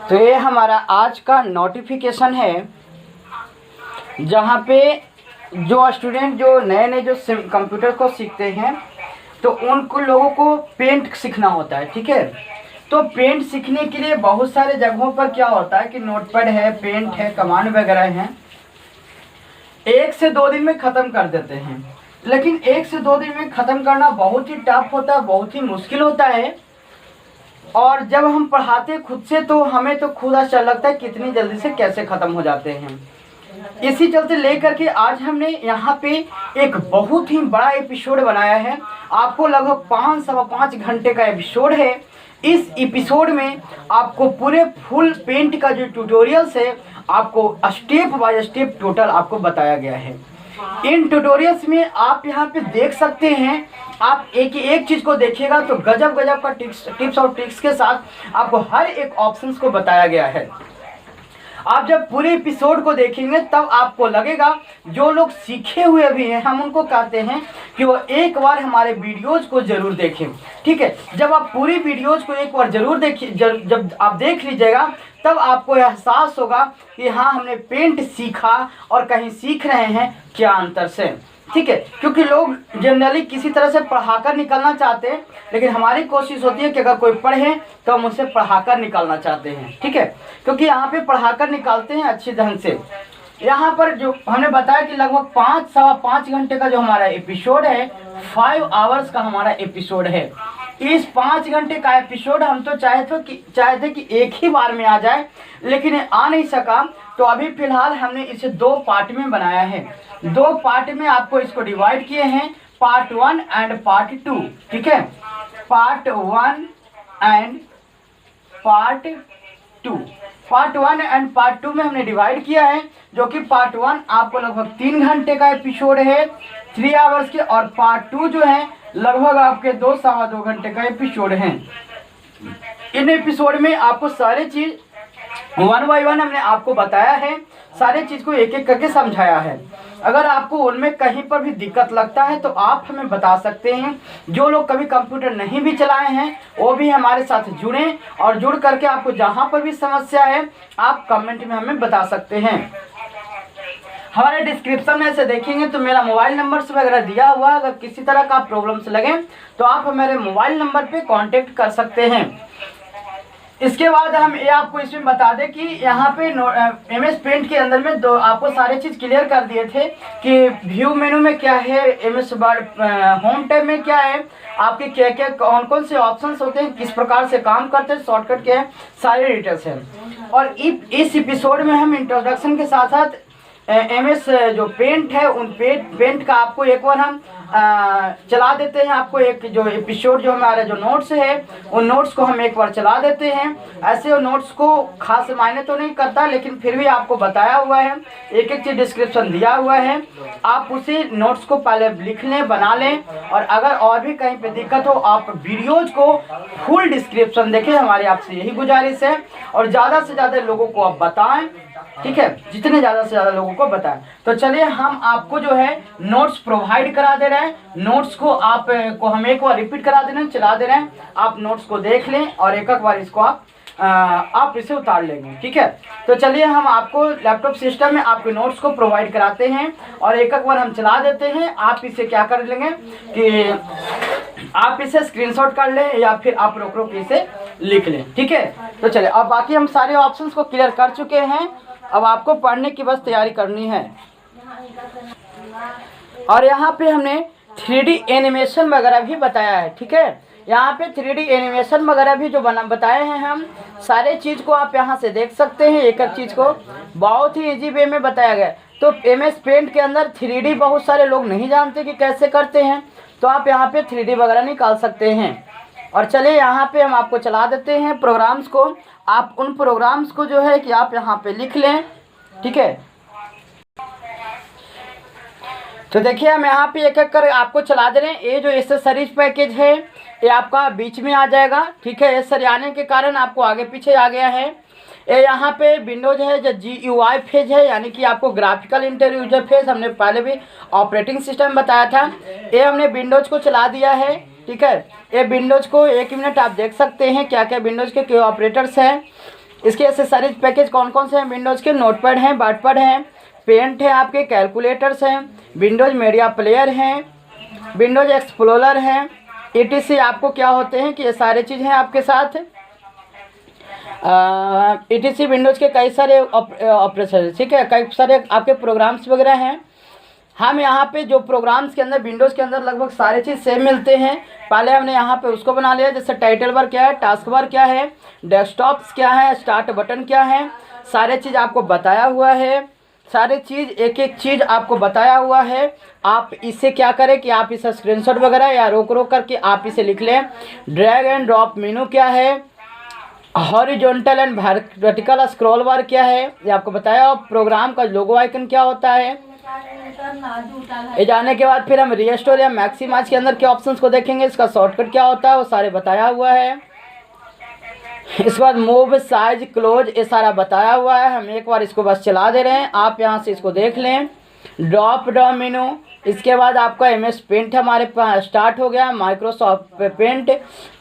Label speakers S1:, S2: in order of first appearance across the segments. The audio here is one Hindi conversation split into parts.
S1: तो ये हमारा आज का नोटिफिकेशन है, जहाँ पे जो स्टूडेंट जो नए नए जो कंप्यूटर को सीखते हैं तो उनको लोगों को पेंट सीखना होता है। ठीक है, तो पेंट सीखने के लिए बहुत सारे जगहों पर क्या होता है कि नोटपैड है, पेंट है, कमांड वगैरह हैं, 1 से 2 दिन में ख़त्म कर देते हैं। लेकिन 1 से 2 दिन में ख़त्म करना बहुत ही टफ होता है, बहुत ही मुश्किल होता है। और जब हम पढ़ाते खुद से तो हमें तो खुद आश्चर्य लगता है कितनी जल्दी से कैसे ख़त्म हो जाते हैं। इसी चलते लेकर के आज हमने यहाँ पे एक बहुत ही बड़ा एपिसोड बनाया है। आपको लगभग 5-5.5 घंटे का एपिसोड है। इस एपिसोड में आपको पूरे फुल पेंट का जो ट्यूटोरियल्स है आपको स्टेप बाय स्टेप टोटल आपको बताया गया है। इन ट्यूटोरियल्स में आप यहाँ पे देख सकते हैं, आप एक चीज़ को देखिएगा तो गजब गजब का टिप्स और ट्रिक्स के साथ आपको हर एक ऑप्शंस को बताया गया है। आप जब पूरे एपिसोड को देखेंगे तब आपको लगेगा, जो लोग सीखे हुए भी हैं हम उनको कहते हैं कि वो एक बार हमारे वीडियोज़ को ज़रूर देखें। ठीक है, जब आप पूरी वीडियोज़ को एक बार ज़रूर देखिए, जब आप देख लीजिएगा तब आपको एहसास होगा कि हाँ हमने पेंट सीखा और कहीं सीख रहे हैं क्या अंतर से। ठीक है, क्योंकि लोग जनरली किसी तरह से पढ़ाकर निकलना चाहते हैं, लेकिन हमारी कोशिश होती है कि अगर कोई पढ़े तो हम उसे पढ़ाकर निकालना चाहते हैं। ठीक है, क्योंकि यहाँ पे पढ़ाकर निकालते हैं अच्छे ढंग से। यहाँ पर जो हमने बताया कि लगभग 5-5.5 घंटे का जो हमारा एपिसोड है, 5 आवर्स का हमारा एपिसोड है। इस 5 घंटे का एपिसोड हम तो चाहते कि एक ही बार में आ जाए, लेकिन आ नहीं सका। तो अभी फिलहाल हमने इसे 2 पार्ट में बनाया है। 2 पार्ट में आपको इसको डिवाइड किए हैं, पार्ट 1 एंड पार्ट 2। ठीक है, part 1 and part 2। Part 1 and part 2 में हमने डिवाइड किया है, जो कि पार्ट 1 आपको लगभग 3 घंटे का एपिसोड है, 3 आवर्स के, और पार्ट 2 जो है लगभग आपके 2-2.25 घंटे का एपिसोड है। इन एपिसोड में आपको सारे चीज़ 1 बाय 1 हमने आपको बताया है, सारे चीज़ को एक एक करके समझाया है। अगर आपको उनमें कहीं पर भी दिक्कत लगता है तो आप हमें बता सकते हैं। जो लोग कभी कंप्यूटर नहीं भी चलाए हैं वो भी हमारे साथ जुड़ें, और जुड़ करके आपको जहाँ पर भी समस्या है आप कमेंट में हमें बता सकते हैं। हमारे डिस्क्रिप्शन में से देखेंगे तो मेरा मोबाइल नंबर से वगैरह दिया हुआ, अगर किसी तरह का प्रॉब्लम्स लगे तो आप हमारे मोबाइल नंबर पे कांटेक्ट कर सकते हैं। इसके बाद हम ये आपको इसमें बता दें कि यहाँ पे MS पेंट के अंदर में आपको सारे चीज़ क्लियर कर दिए थे कि व्यू मेनू में क्या है, MS वर्ड होम टैब में क्या है, आपके क्या क्या कौन कौन से ऑप्शंस होते हैं, किस प्रकार से काम करते हैं, शॉर्टकट क्या है, सारे डिटेल्स हैं। और इस एपिसोड में हम इंट्रोडक्शन के साथ साथ MS जो पेंट है उन पेंट का आपको एक बार हम चला देते हैं। आपको एक जो एपिसोड जो हमारे जो नोट्स है उन नोट्स को हम एक बार चला देते हैं। ऐसे वो नोट्स को खास मायने तो नहीं करता, लेकिन फिर भी आपको बताया हुआ है, एक एक चीज़ डिस्क्रिप्शन दिया हुआ है। आप उसी नोट्स को पहले लिख लें, बना लें, और अगर और भी कहीं पे दिक्कत हो आप वीडियोज़ को फुल डिस्क्रिप्शन देखें। हमारी आपसे यही गुजारिश है, और ज़्यादा से ज़्यादा लोगों को आप बताएं। ठीक है, जितने ज़्यादा से ज़्यादा लोगों को बताएं। तो चलिए हम आपको जो है नोट्स प्रोवाइड करा दे रहे हैं। नोट्स को हम एक बार रिपीट करा दे रहे हैं, चला दे रहे हैं। आप नोट्स को देख लें और एक बार इसको आप इसे उतार लेंगे। ठीक है, तो चलिए हम आपको लैपटॉप सिस्टम में आपके नोट्स को प्रोवाइड कराते हैं और एक बार हम चला देते हैं। आप इसे क्या कर लेंगे कि आप इसे स्क्रीनशॉट कर लें या फिर आप रोक इसे लिख लें। ठीक है, तो चलिए अब बाकी हम सारे ऑप्शंस को क्लियर कर चुके हैं। अब आपको पढ़ने की बस तैयारी करनी है। और यहाँ पे हमने 3D एनिमेशन वगैरह भी बताया है। ठीक है, यहाँ पे 3D एनिमेशन वगैरह भी जो बताए हैं हम, सारे चीज़ को आप यहाँ से देख सकते हैं। एक एक चीज़ को बहुत ही इजी वे में बताया गया है। तो MS पेंट के अंदर 3D बहुत सारे लोग नहीं जानते कि कैसे करते हैं, तो आप यहाँ पे 3D वगैरह निकाल सकते हैं। और चलिए यहाँ पे हम आपको चला देते हैं प्रोग्राम्स को। आप उन प्रोग्राम्स को जो है कि आप यहाँ पे लिख लें। ठीक है, तो देखिए हम यहाँ पे एक एक कर आपको चला दे रहे हैं। ये जो एक्सेसरीज पैकेज है ये आपका बीच में आ जाएगा। ठीक है, एक्सेसरी आने के कारण आपको आगे पीछे आ गया है। ये यहाँ पे विंडोज है जो GUI फेज है, यानी कि आपको ग्राफिकल इंटरयूजर फेज, हमने पहले भी ऑपरेटिंग सिस्टम बताया था। ये हमने विंडोज को चला दिया है। ठीक है। ये विंडोज़ को 1 मिनट आप देख सकते हैं क्या क्या विंडोज़ के ऑपरेटर्स हैं। इसके एसेसरीज पैकेज कौन कौन से हैं। विंडोज़ के नोटपैड हैं, वाटपैड हैं, पेंट है, आपके कैलकुलेटर्स हैं, विंडोज़ मीडिया प्लेयर हैं, विंडोज़ एक्सप्लोरर हैं, ETC आपको क्या होते हैं कि ये सारे चीज़ हैं आपके साथ। ETC विंडोज़ के कई सारे ऑपरेशन, ठीक है, कई सारे आपके प्रोग्राम्स वगैरह हैं। हम यहाँ पे जो प्रोग्राम्स के अंदर विंडोज़ के अंदर लगभग सारे चीज़ सेम मिलते हैं। पहले हमने यहाँ पे उसको बना लिया, जैसे टाइटल बार क्या है, टास्क बार क्या है, डेस्कटॉप्स क्या है, स्टार्ट बटन क्या है, सारे चीज़ आपको बताया हुआ है। सारे चीज़ एक एक चीज़ आपको बताया हुआ है। आप इसे क्या करें कि आप इसे स्क्रीनशॉट वगैरह या रोक रोक करके आप इसे लिख लें। ड्रैग एंड ड्रॉप मेनू क्या है, हॉरिजॉन्टल एंड वर्टिकल स्क्रॉल बार क्या है, ये आपको बताया। प्रोग्राम का लोगो आइकन क्या होता है। ये जाने के बाद फिर हम रीस्टोर या मैक्सिमाइज के अंदर के ऑप्शंस को देखेंगे, इसका शॉर्टकट क्या होता है वो सारे बताया हुआ है। इसके बाद मूव, साइज, क्लोज, ये सारा बताया हुआ है। हम एक बार इसको बस चला दे रहे हैं, आप यहाँ से इसको देख लें। ड्रॉप डाउन मेनू, इसके बाद आपका MS पेंट हमारे पास स्टार्ट हो गया, माइक्रोसॉफ्ट पेंट,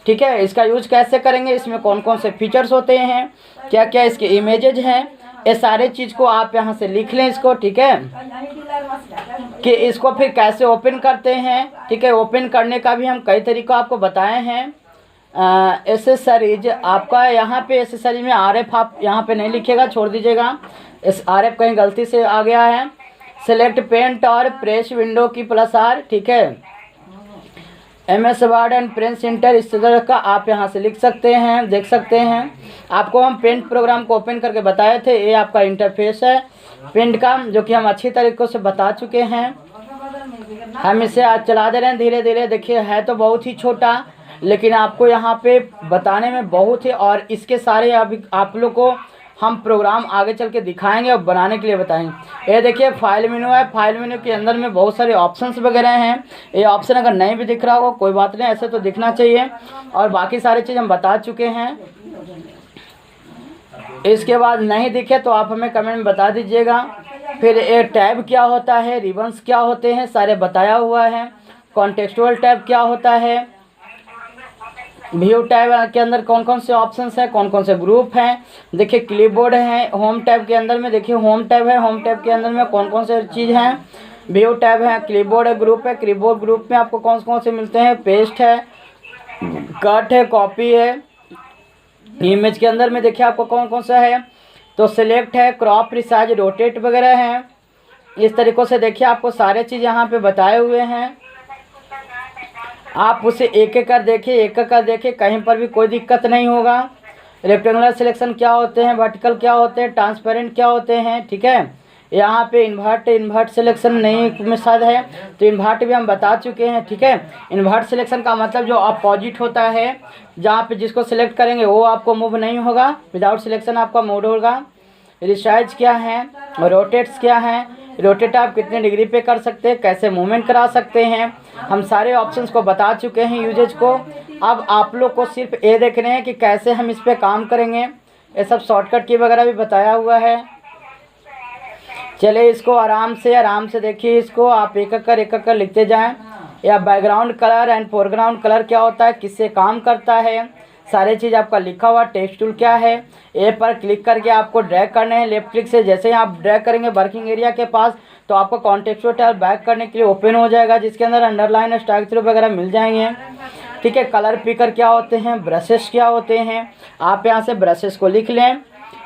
S1: ठीक है। इसका यूज कैसे करेंगे, इसमें कौन कौन से फीचर्स होते हैं, क्या क्या इसके इमेजेज हैं, ये सारे चीज़ को आप यहाँ से लिख लें इसको, ठीक है, कि इसको फिर कैसे ओपन करते हैं, ठीक है। ओपन करने का भी हम कई तरीका आपको बताए हैं। एसेसरीज आपका यहाँ पे एसेसरीज में RF आप यहाँ पे नहीं लिखेगा, छोड़ दीजिएगा, इस RF कहीं गलती से आ गया है। सेलेक्ट पेंट और प्रेस विंडो की +R, ठीक है। MS word and press centre, इस तरह का आप यहाँ से लिख सकते हैं, देख सकते हैं। आपको हम पेंट प्रोग्राम को ओपन करके बताए थे, ये आपका इंटरफेस है पेंट का, जो कि हम अच्छी तरीक़ों से बता चुके हैं। हम इसे आज चला दे रहे हैं धीरे धीरे। देखिए है तो बहुत ही छोटा, लेकिन आपको यहाँ पे बताने में बहुत ही, और इसके सारे अभी आप लोग को हम प्रोग्राम आगे चल के दिखाएंगे और बनाने के लिए बताएंगे। ये देखिए फाइल मेनू है, फाइल मेनू के अंदर में बहुत सारे ऑप्शंस वगैरह हैं। ये ऑप्शन अगर नहीं भी दिख रहा होगा कोई बात नहीं, ऐसे तो दिखना चाहिए, और बाकी सारी चीज़ हम बता चुके हैं। इसके बाद नहीं दिखे तो आप हमें कमेंट में बता दीजिएगा। फिर ये टैब क्या होता है, रिबन्स क्या होते हैं, सारे बताया हुआ है। कॉन्टेक्सुअल टैब क्या होता है, व्यू टैब के अंदर कौन कौन से ऑप्शंस हैं, कौन कौन से ग्रुप हैं। देखिए क्लिपबोर्ड है, होम टैब के अंदर में देखिए होम टैब है, होम टैब के अंदर में कौन कौन से चीज़ हैं। व्यू टैब है, क्लिपबोर्ड है, ग्रुप है, क्लिपबोर्ड ग्रुप में आपको कौन कौन से मिलते हैं, पेस्ट है, कट है, कॉपी है। इमेज के अंदर में देखिए आपको कौन कौन सा है, तो सिलेक्ट है, क्रॉप, रिसाइज, रोटेट वगैरह हैं। इस तरीक़ों से देखिए आपको सारे चीज़ यहाँ पे बताए हुए हैं। आप उसे एक एक कर देखिए, एक एक कर देखिए, कहीं पर भी कोई दिक्कत नहीं होगा। रेक्टेंगुलर सिलेक्शन क्या होते हैं, वर्टिकल क्या होते हैं, ट्रांसपेरेंट क्या होते हैं, ठीक है। यहाँ पे इन्वर्ट सिलेक्शन नहीं में शायद है, तो इन्वर्ट भी हम बता चुके हैं, ठीक है। इन्वर्ट सिलेक्शन का मतलब जो अपोजिट होता है, जहाँ पे जिसको सिलेक्ट करेंगे वो आपको मूव नहीं होगा, विदाउट सिलेक्शन आपका मूव होगा। रिसाइज क्या है, रोटेट्स क्या है, रोटेट आप कितने डिग्री पे कर सकते हैं, कैसे मूवमेंट करा सकते हैं, हम सारे ऑप्शंस को बता चुके हैं यूजेज को। अब आप लोग को सिर्फ ये देखने हैं कि कैसे हम इस पे काम करेंगे, ये सब शॉर्टकट की वगैरह भी बताया हुआ है। चलिए इसको आराम से देखिए, इसको आप एक एक कर लिखते जाएं। या background colour and foreground colour क्या होता है, किससे काम करता है, सारे चीज़ आपका लिखा हुआ। टेक्स्ट टूल क्या है, ए पर क्लिक करके आपको ड्रैग करने हैं लेफ्ट क्लिक से। जैसे ही आप ड्रैग करेंगे वर्किंग एरिया के पास, तो आपको कॉन्टेक्सचुअल टैब बैक करने के लिए ओपन हो जाएगा, जिसके अंदर अंडरलाइन, स्ट्राइक थ्रू वगैरह मिल जाएंगे, ठीक है। कलर पिकर क्या होते हैं, ब्रशेस क्या होते हैं, आप यहाँ से ब्रशेस को लिख लें।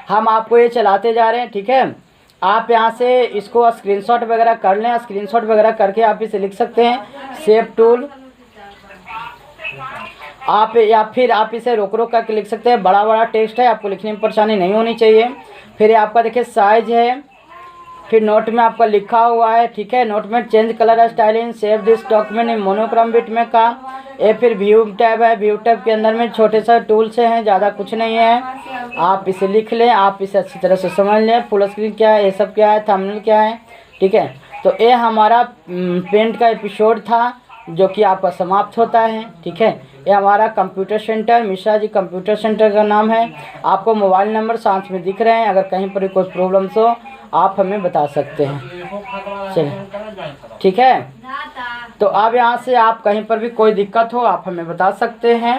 S1: हम आपको ये चलाते जा रहे हैं, ठीक है। आप यहाँ से इसको स्क्रीनशॉट वगैरह कर लें, स्क्रीनशॉट वगैरह करके आप इसे लिख सकते हैं। सेव टूल आप, या फिर आप इसे रोक रोक करके लिख सकते हैं। बड़ा बड़ा टेक्स्ट है, आपको लिखने में परेशानी नहीं होनी चाहिए। फिर आपका देखिए साइज है, फिर नोट में आपका लिखा हुआ है, ठीक है। नोट में change colour styling, save this document in monochrome bit में का। ये फिर व्यू टैब है, व्यू टैब के अंदर में छोटे सा टूल से हैं, ज़्यादा कुछ नहीं है। आप इसे लिख लें, आप इसे अच्छी तरह से समझ लें। फुल स्क्रीन क्या है, ये सब क्या है, थंबनेल क्या है, ठीक है। तो ये हमारा पेंट का एपिसोड था, जो कि आपका समाप्त होता है, ठीक है। ये हमारा computer centre, Mishra ji computer centre का नाम है। आपको मोबाइल नंबर साथ में दिख रहे हैं, अगर कहीं पर कोई प्रॉब्लम्स हो आप हमें बता सकते हैं। चलिए ठीक है। तो अब यहाँ से आप कहीं पर भी कोई दिक्कत हो आप हमें बता सकते हैं।